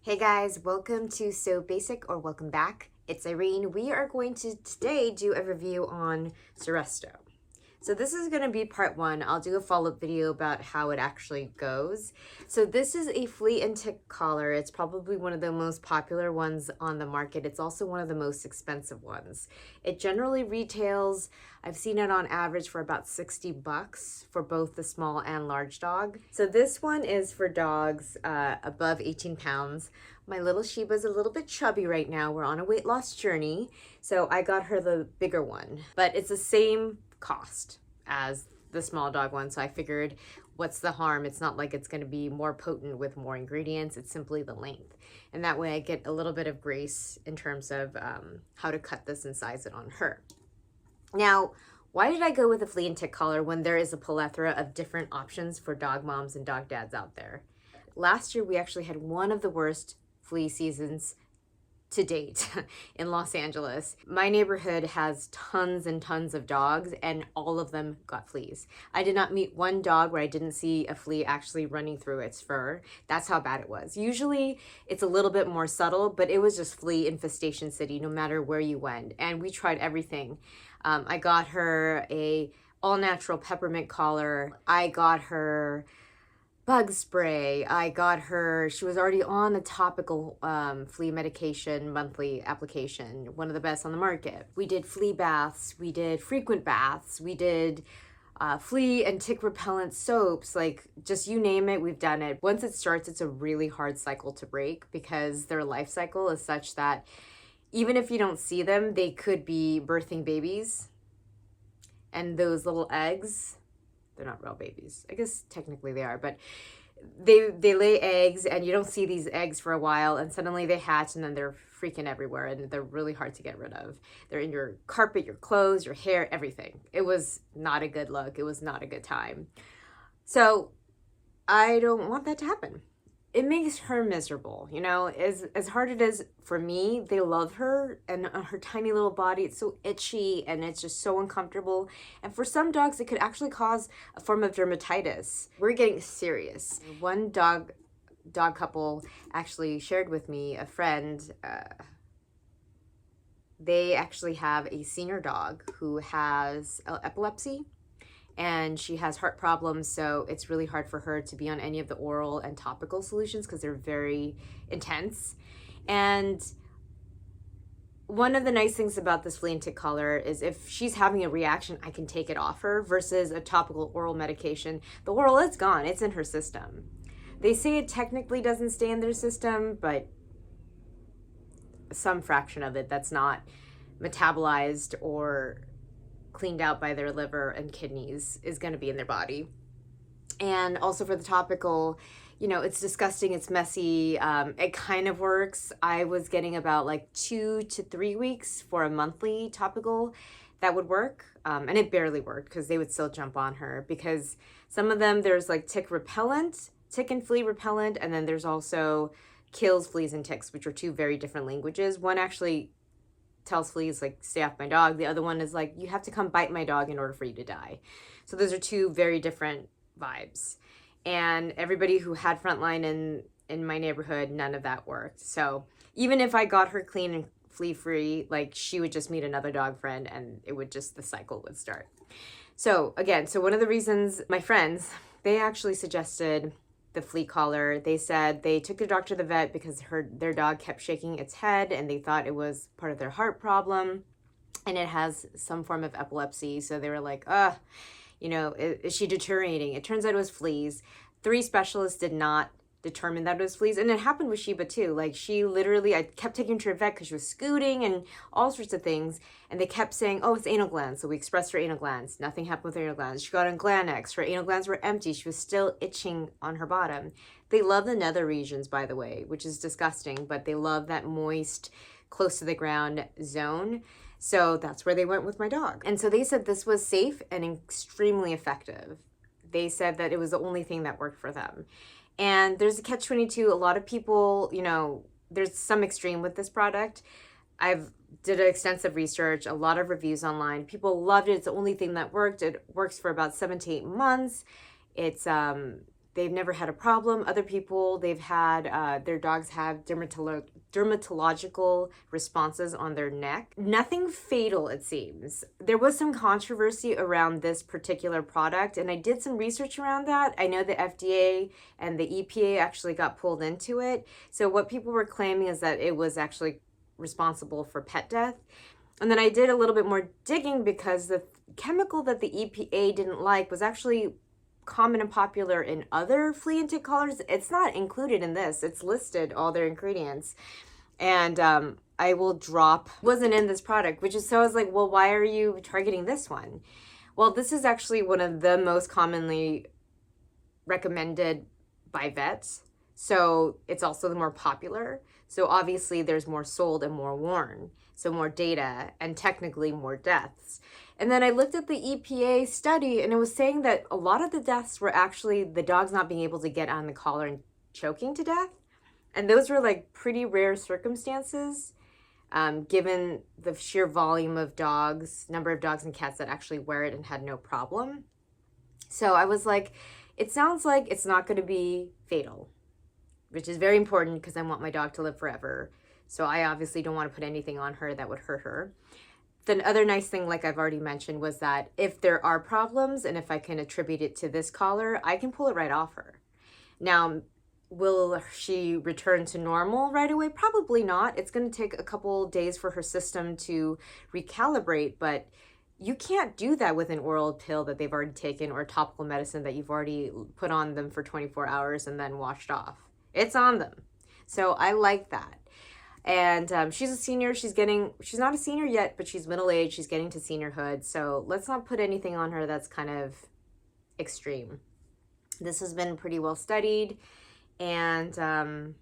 Hey guys, welcome to So Basic, or welcome back. It's Irene. We are going to today do a review on Seresto. So this is going to be part one. I'll do a follow-up video about how it actually goes. So this is a flea and tick collar. It's probably one of the most popular ones on the market. It's also one of the most expensive ones. It generally retails, I've seen it on average for about 60 bucks for both the small and large dog. So this one is for dogs above 18 pounds. My little Sheba's a little bit chubby right now. We're on a weight loss journey. So I got her the bigger one, but it's the same cost as the small dog one. So I figured, what's the harm? It's not like it's going to be more potent with more ingredients. It's simply the length. And that way I get a little bit of grace in terms of how to cut this and size it on her. Now, why did I go with a flea and tick collar when there is a plethora of different options for dog moms and dog dads out there? Last year, we actually had one of the worst flea seasons to date in Los Angeles. My neighborhood has tons and tons of dogs, and all of them got fleas. I did not meet one dog where I didn't see a flea actually running through its fur. That's how bad it was. Usually it's a little bit more subtle, but it was just flea infestation city no matter where you went. And we tried everything. I got her a all natural peppermint collar. I got her bug spray. I got her, she was already on a topical flea medication monthly application, one of the best on the market. We did flea baths, we did frequent baths, we did flea and tick repellent soaps, like just you name it, we've done it. Once it starts, it's a really hard cycle to break because their life cycle is such that even if you don't see them, they could be birthing babies. And those little eggs, they're not real babies. I guess technically they are, but they lay eggs and you don't see these eggs for a while, and suddenly they hatch and then they're freaking everywhere and they're really hard to get rid of. They're in your carpet, your clothes, your hair, everything. It was not a good look. It was not a good time. So I don't want that to happen. It makes her miserable, you know, as hard it is for me. They love her, and her tiny little body, it's so itchy and it's just so uncomfortable. And for some dogs, it could actually cause a form of dermatitis. We're getting serious. One dog couple actually shared with me, a friend, they actually have a senior dog who has epilepsy, and she has heart problems, so it's really hard for her to be on any of the oral and topical solutions because they're very intense. And one of the nice things about this flea and tick collar is if she's having a reaction, I can take it off her, versus a topical oral medication. The oral, it's gone, it's in her system. They say it technically doesn't stay in their system, but some fraction of it that's not metabolized or cleaned out by their liver and kidneys is going to be in their body. And also for the topical, you know, it's disgusting, it's messy. It kind of works. I was getting about like 2 to 3 weeks for a monthly topical that would work. And it barely worked because they would still jump on her, because some of them, there's like tick repellent, tick and flea repellent, and then there's also kills fleas and ticks, which are two very different languages. One actually tells fleas like, stay off my dog. The other one is like, you have to come bite my dog in order for you to die. So those are two very different vibes. And everybody who had frontline in my neighborhood, none of that worked. So even if I got her clean and flea free, like she would just meet another dog friend and it would just, the cycle would start. So again, so one of the reasons my friends, they actually suggested the flea collar. They said they took their dog to the vet because their dog kept shaking its head and they thought it was part of their heart problem, and it has some form of epilepsy. So they were like, you know, is she deteriorating? It turns out it was fleas. 3 specialists did not determine that it was fleas, and it happened with Sheba too. Like she literally, I kept taking her to a vet because she was scooting and all sorts of things, and they kept saying, oh, it's anal glands. So we expressed her anal glands. Nothing happened with her anal glands. She got on Glannex. Her anal glands were empty. She was still itching on her bottom. They love the nether regions, by the way, which is disgusting, but they love that moist, close to the ground zone. So that's where they went with my dog. And so they said this was safe and extremely effective. They said that it was the only thing that worked for them. And there's a catch-22. A lot of people, you know, there's some extreme with this product. I've did extensive research, a lot of reviews online. People loved it. It's the only thing that worked. It works for about 7 to 8 months. It's they've never had a problem. Other people, they've had, their dogs have dermatological responses on their neck. Nothing fatal, it seems. There was some controversy around this particular product, and I did some research around that. I know the FDA and the EPA actually got pulled into it. So what people were claiming is that it was actually responsible for pet death. And then I did a little bit more digging because the chemical that the EPA didn't like was actually common and popular in other flea and tick collars. It's not included in this. It's listed, all their ingredients. And I will drop, wasn't in this product, which is, so I was like, well, why are you targeting this one? Well, this is actually one of the most commonly recommended by vets. So it's also the more popular. So obviously there's more sold and more worn. So more data and technically more deaths. And then I looked at the EPA study, and it was saying that a lot of the deaths were actually the dogs not being able to get on the collar and choking to death. And those were like pretty rare circumstances, given the sheer volume of dogs, number of dogs and cats that actually wear it and had no problem. So I was like, it sounds like it's not going to be fatal, which is very important because I want my dog to live forever. So I obviously don't want to put anything on her that would hurt her. The other nice thing, like I've already mentioned, was that if there are problems and if I can attribute it to this collar, I can pull it right off her. Now, will she return to normal right away? Probably not. It's going to take a couple days for her system to recalibrate, but you can't do that with an oral pill that they've already taken or topical medicine that you've already put on them for 24 hours and then washed off. It's on them. So I like that. And she's a senior. She's not a senior yet, but she's middle-aged. She's getting to seniorhood. So let's not put anything on her that's kind of extreme. This has been pretty well studied. And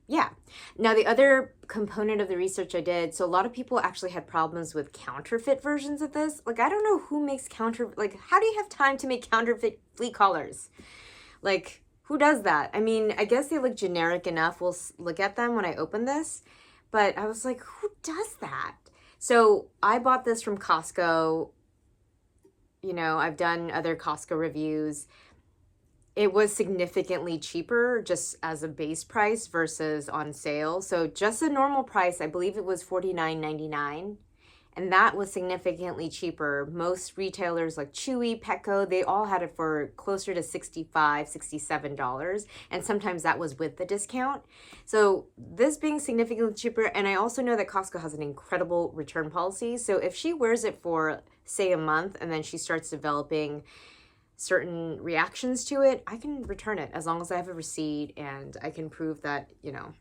yeah. Now, the other component of the research I did, so a lot of people actually had problems with counterfeit versions of this. Like, I don't know who makes like, how do you have time to make counterfeit flea collars? Like, who does that? I mean, I guess they look generic enough. We'll look at them when I open this. But I was like, who does that? So I bought this from Costco. You know, I've done other Costco reviews. It was significantly cheaper just as a base price versus on sale. So just a normal price, I believe it was $49.99. And that was significantly cheaper. Most retailers like Chewy, Petco, they all had it for closer to $65, $67. And sometimes that was with the discount. So this being significantly cheaper, and I also know that Costco has an incredible return policy. So if she wears it for, say, a month, and then she starts developing certain reactions to it, I can return it as long as I have a receipt and I can prove that, you know,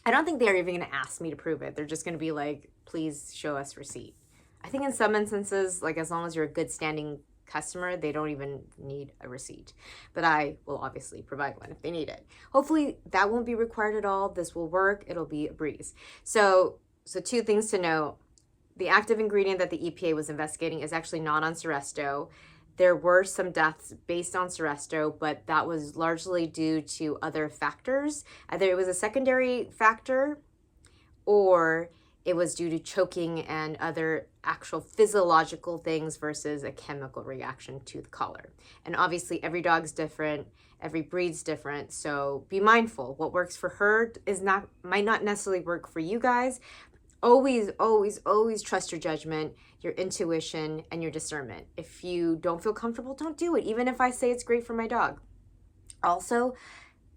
I don't think they're even going to ask me to prove it. They're just going to be like, please show us receipt. I think in some instances, like as long as you're a good standing customer, they don't even need a receipt. But I will obviously provide one if they need it. Hopefully that won't be required at all. This will work. It'll be a breeze. So two things to know. The active ingredient that the EPA was investigating is actually not on Seresto. There were some deaths based on Seresto, but that was largely due to other factors. Either it was a secondary factor or it was due to choking and other actual physiological things versus a chemical reaction to the collar. And obviously every dog's different, every breed's different, so be mindful. What works for her might not necessarily work for you guys. Always, always, always trust your judgment, your intuition, and your discernment. If you don't feel comfortable, don't do it, even if I say it's great for my dog. Also,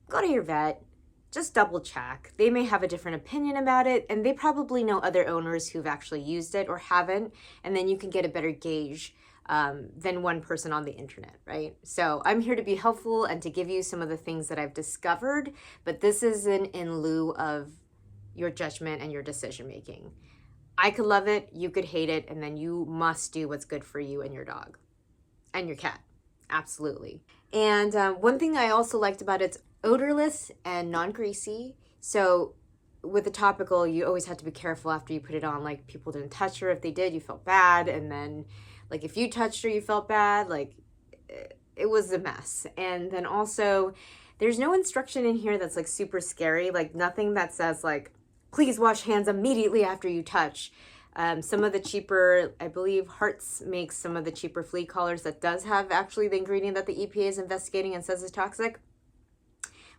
go to your vet. Just double check. They may have a different opinion about it, and they probably know other owners who've actually used it or haven't, and then you can get a better gauge than one person on the internet, right? So I'm here to be helpful and to give you some of the things that I've discovered, but this isn't in lieu of your judgment and your decision making. I could love it, you could hate it, and then you must do what's good for you and your dog and your cat. Absolutely. And one thing I also liked about it's odorless and non-greasy. So with the topical, you always have to be careful after you put it on. Like, people didn't touch her. If they did, you felt bad. And then, like, if you touched her, you felt bad. Like, it was a mess. And then also, there's no instruction in here that's, like, super scary. Like, nothing that says, like, please wash hands immediately after you touch. Some of the cheaper, I believe Hearts makes some of the cheaper flea collars that does have actually the ingredient that the EPA is investigating and says is toxic.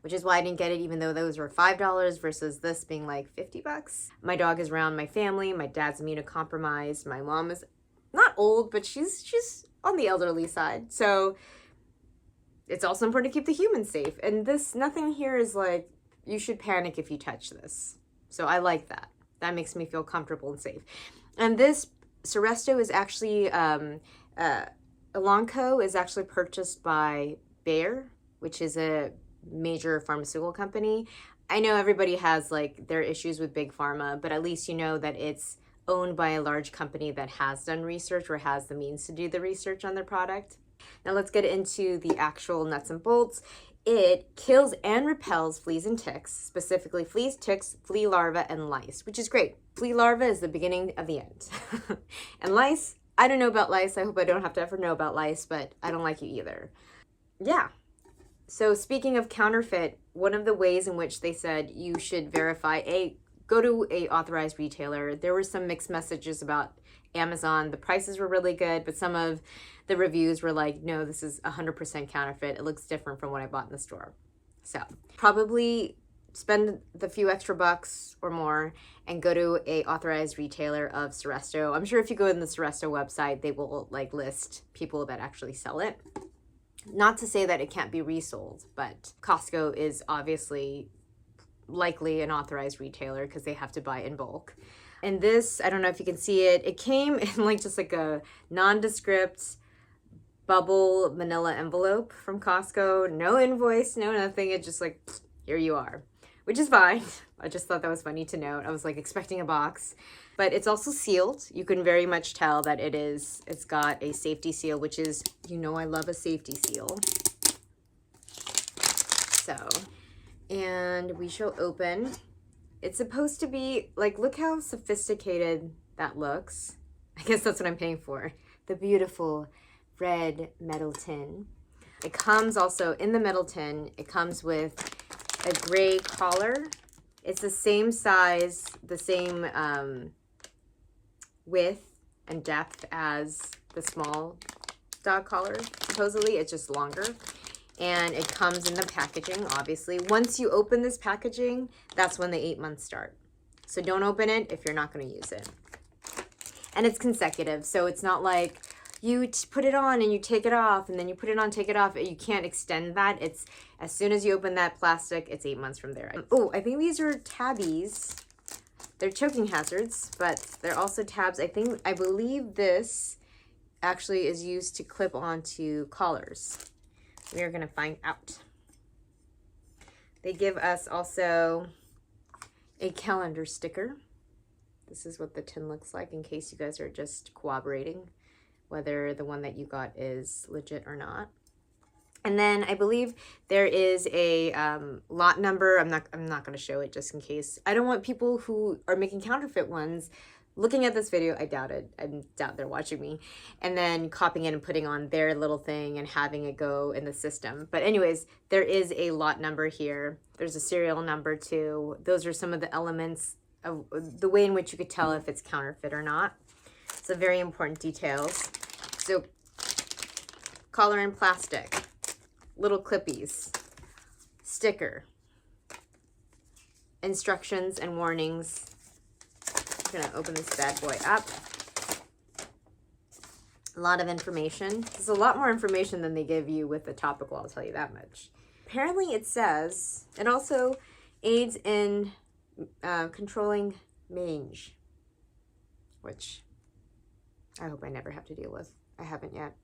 which is why I didn't get it, even though those were $5 versus this being like 50 bucks. My dog is around my family. My dad's immunocompromised. My mom is not old, but she's on the elderly side. So it's also important to keep the humans safe. And this, nothing here is like, you should panic if you touch this. So I like that. That makes me feel comfortable and safe. And this Seresto is actually, Elanco is actually purchased by Bayer, which is a major pharmaceutical company. I know everybody has like their issues with big pharma, but at least you know that it's owned by a large company that has done research or has the means to do the research on their product. Now let's get into the actual nuts and bolts. It kills and repels fleas and ticks, specifically fleas, ticks, flea larvae, and lice, which is great. Flea larvae is the beginning of the end. And lice, I don't know about lice. I hope I don't have to ever know about lice, but I don't like you either. Yeah. So speaking of counterfeit, one of the ways in which they said you should verify, go to a authorized retailer. There were some mixed messages about Amazon. The prices were really good, but some of the reviews were like, no, this is 100% counterfeit. It looks different from what I bought in the store. So probably spend the few extra bucks or more and go to a authorized retailer of Seresto. I'm sure if you go in the Seresto website, they will like list people that actually sell it. Not to say that it can't be resold, but Costco is obviously likely an authorized retailer because they have to buy in bulk. And this, I don't know if you can see it, it came in like just like a nondescript bubble manila envelope from Costco. No invoice, no nothing. It's just like, here you are, which is fine. I just thought that was funny to note. I was like expecting a box, but it's also sealed. You can very much tell that it's got a safety seal, which is, you know, I love a safety seal. So, and we shall open. It's supposed to be like, look how sophisticated that looks. I guess that's what I'm paying for. The beautiful red metal tin. It comes also in the metal tin. It comes with a gray collar. It's the same size, the same width and depth as the small dog collar, supposedly. It's just longer. And it comes in the packaging, obviously. Once you open this packaging, that's when the 8 months start. So don't open it if you're not going to use it. And it's consecutive, so it's not like you put it on and you take it off, and then you put it on, take it off. You can't extend that. It's as soon as you open that plastic, it's 8 months from there. Oh, I think these are tabbies. They're choking hazards, but they're also tabs. I believe this actually is used to clip onto collars. We are going to find out. They give us also a calendar sticker. This is what the tin looks like in case you guys are just corroborating whether the one that you got is legit or not. And then I believe there is a lot number. I'm not going to show it just in case. I don't want people who are making counterfeit ones looking at this video. I doubt it. I doubt they're watching me. And then copying it and putting on their little thing and having it go in the system. But anyways, there is a lot number here. There's a serial number too. Those are some of the elements of the way in which you could tell if it's counterfeit or not. So very important details. So collar in plastic, little clippies, sticker, instructions and warnings. I'm gonna open this bad boy up. A lot of information. There's a lot more information than they give you with the topical, I'll tell you that much. Apparently it says it also aids in controlling mange, which I hope I never have to deal with. I haven't yet.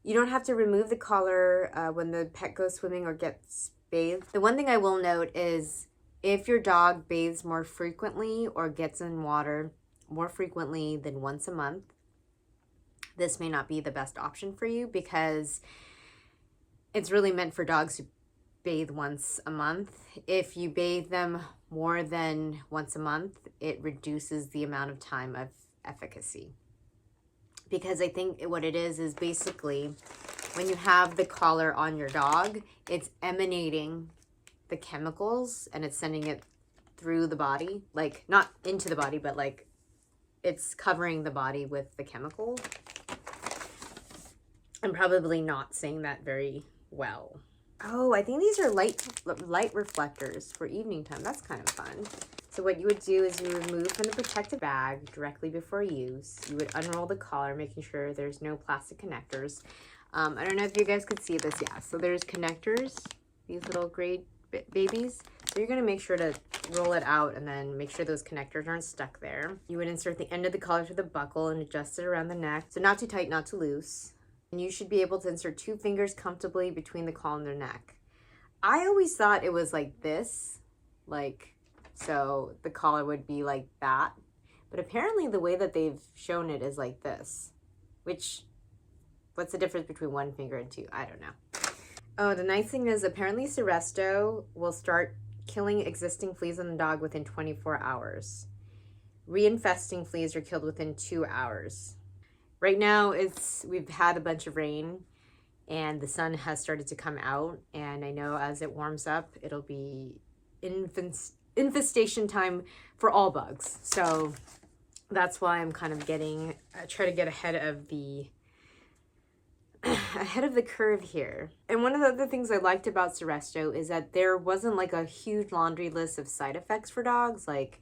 You don't have to remove the collar when the pet goes swimming or gets bathed. The one thing I will note is if your dog bathes more frequently or gets in water more frequently than once a month, this may not be the best option for you because it's really meant for dogs who bathe once a month. If you bathe them more than once a month, it reduces the amount of time of efficacy. Because I think what it is basically when you have the collar on your dog, it's emanating the chemicals and it's sending it through the body, like not into the body, but like it's covering the body with the chemical. I'm probably not saying that very well. Oh, I think these are light reflectors for evening time. That's kind of fun. So what you would do is you remove from the protective bag directly before use. You would unroll the collar, making sure there's no plastic connectors. I don't know if you guys could see this. Yeah, so there's connectors, these little gray babies. So you're going to make sure to roll it out and then make sure those connectors aren't stuck there. You would insert the end of the collar through the buckle and adjust it around the neck. So not too tight, not too loose. And you should be able to insert 2 fingers comfortably between the collar and their neck. I always thought it was like this, like, so the collar would be like that. But apparently the way that they've shown it is like this, which, what's the difference between 1 finger and 2? I don't know. Oh, the nice thing is apparently Seresto will start killing existing fleas on the dog within 24 hours. Reinfesting fleas are killed within 2 hours. Right now we've had a bunch of rain and the sun has started to come out, and I know as it warms up, it'll be infestation time for all bugs. So that's why I'm kind of try to get ahead of the curve here. And one of the other things I liked about Seresto is that there wasn't like a huge laundry list of side effects for dogs. Like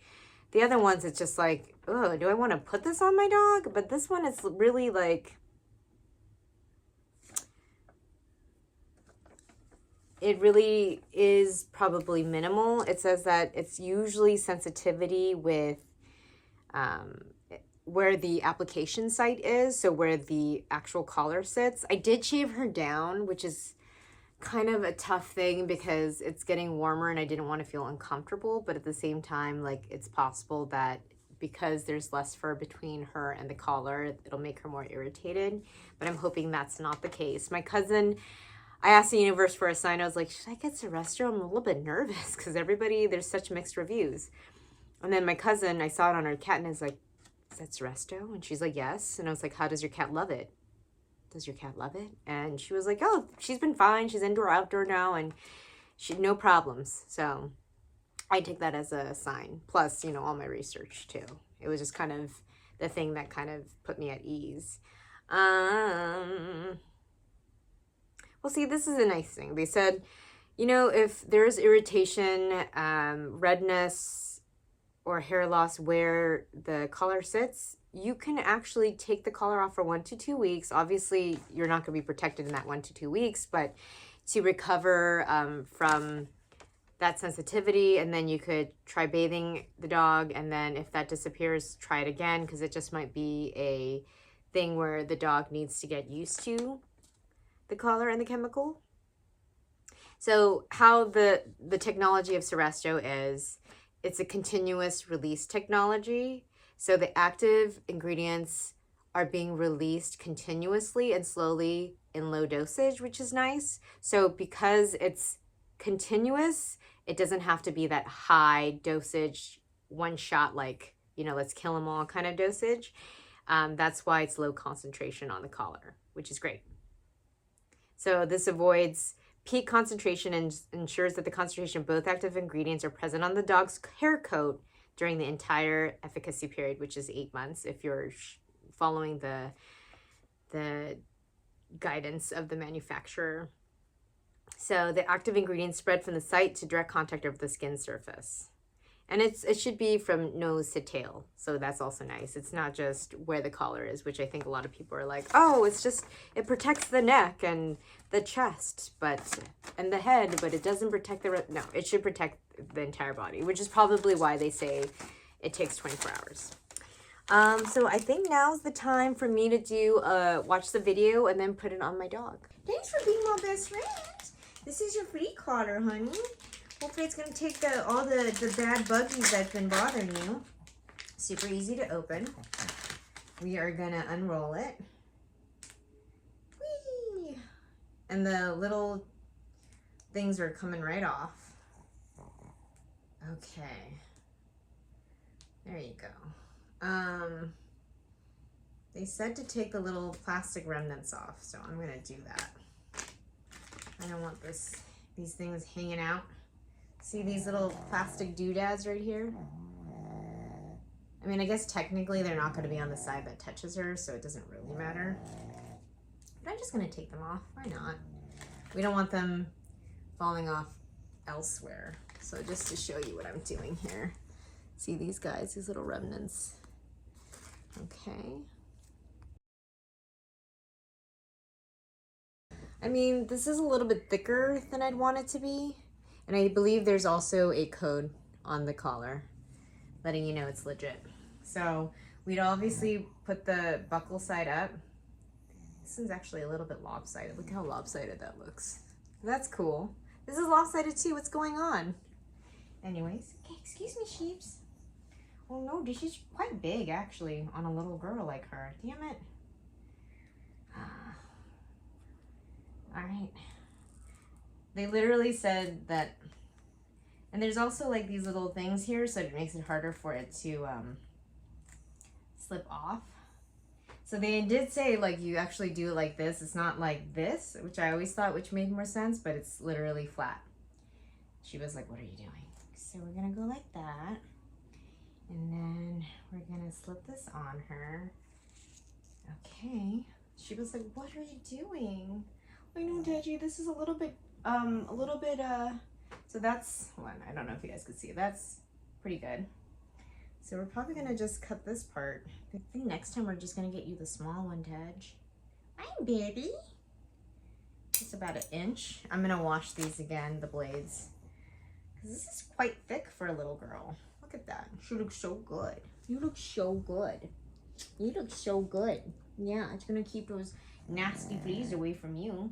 the other ones, it's just like, oh, do I want to put this on my dog? But this one is really like, it really is probably minimal. It says that it's usually sensitivity with where the application site is, so where the actual collar sits. I did shave her down, which is kind of a tough thing because it's getting warmer and I didn't want to feel uncomfortable, but at the same time, like, it's possible that because there's less fur between her and the collar, it'll make her more irritated, but I'm hoping that's not the case. My cousin, I asked the universe for a sign. I was like, should I get Seresto? I'm a little bit nervous because there's such mixed reviews. And then my cousin, I saw it on her cat and I was like, is that Seresto? And she's like, yes. And I was like, how does your cat love it? Does your cat love it? And she was like, oh, she's been fine. She's indoor, outdoor now, and no problems. So I take that as a sign. Plus, you know, all my research too. It was just kind of the thing that kind of put me at ease. Well, see, this is a nice thing. They said, you know, if there's irritation, redness, or hair loss where the collar sits, you can actually take the collar off for 1 to 2 weeks. Obviously, you're not going to be protected in that 1 to 2 weeks, but to recover from that sensitivity, and then you could try bathing the dog, and then if that disappears, try it again, because it just might be a thing where the dog needs to get used to the collar and the chemical. So how the technology of Seresto is, it's a continuous release technology. So the active ingredients are being released continuously and slowly in low dosage, which is nice. So because it's continuous, it doesn't have to be that high dosage, one shot, like, you know, let's kill them all kind of dosage. That's why it's low concentration on the collar, which is great. So this avoids peak concentration and ensures that the concentration of both active ingredients are present on the dog's hair coat during the entire efficacy period, which is 8 months if you're following the guidance of the manufacturer. So the active ingredients spread from the site to direct contact of the skin surface. And it should be from nose to tail. So that's also nice. It's not just where the collar is, which I think a lot of people are like, oh, it protects the neck and the chest, and the head, but it doesn't protect no, it should protect the entire body, which is probably why they say it takes 24 hours. So I think now's the time for me to watch the video and then put it on my dog. Thanks for being my best friend. This is your flea collar, honey. Hopefully it's going to take all the bad buggies that's been bothering you. Super easy to open. We are going to unroll it. Whee! And the little things are coming right off. Okay. There you go. They said to take the little plastic remnants off, so I'm going to do that. I don't want these things hanging out. See these little plastic doodads right here? I mean, I guess technically they're not going to be on the side that touches her, so it doesn't really matter. But I'm just going to take them off. Why not? We don't want them falling off elsewhere. So just to show you what I'm doing here. See these guys, these little remnants. Okay. I mean, this is a little bit thicker than I'd want it to be. And I believe there's also a code on the collar letting you know it's legit. So we'd obviously put the buckle side up. This one's actually a little bit lopsided. Look how lopsided that looks. That's cool. This is lopsided too. What's going on? Anyways, okay, excuse me, sheeps. Oh no, this is quite big actually on a little girl like her. Damn it. All right. They literally said that, and there's also like these little things here, so it makes it harder for it to slip off. So they did say like you actually do it like this. It's not like this, which I always thought which made more sense, but it's literally flat. She was like, what are you doing? So we're gonna go like that. And then we're gonna slip this on her. Okay. She was like, what are you doing? I know, Deji, this is a little bit, so that's one. I don't know if you guys could see it. That's pretty good. So we're probably gonna just cut this part. I think next time we're just gonna get you the small one, Tej. Hi, baby. It's about 1 inch. I'm gonna wash these again, the blades, because this is quite thick for a little girl. Look at that. She looks so good. You look so good. You look so good. Yeah, it's gonna keep those nasty fleas away from you.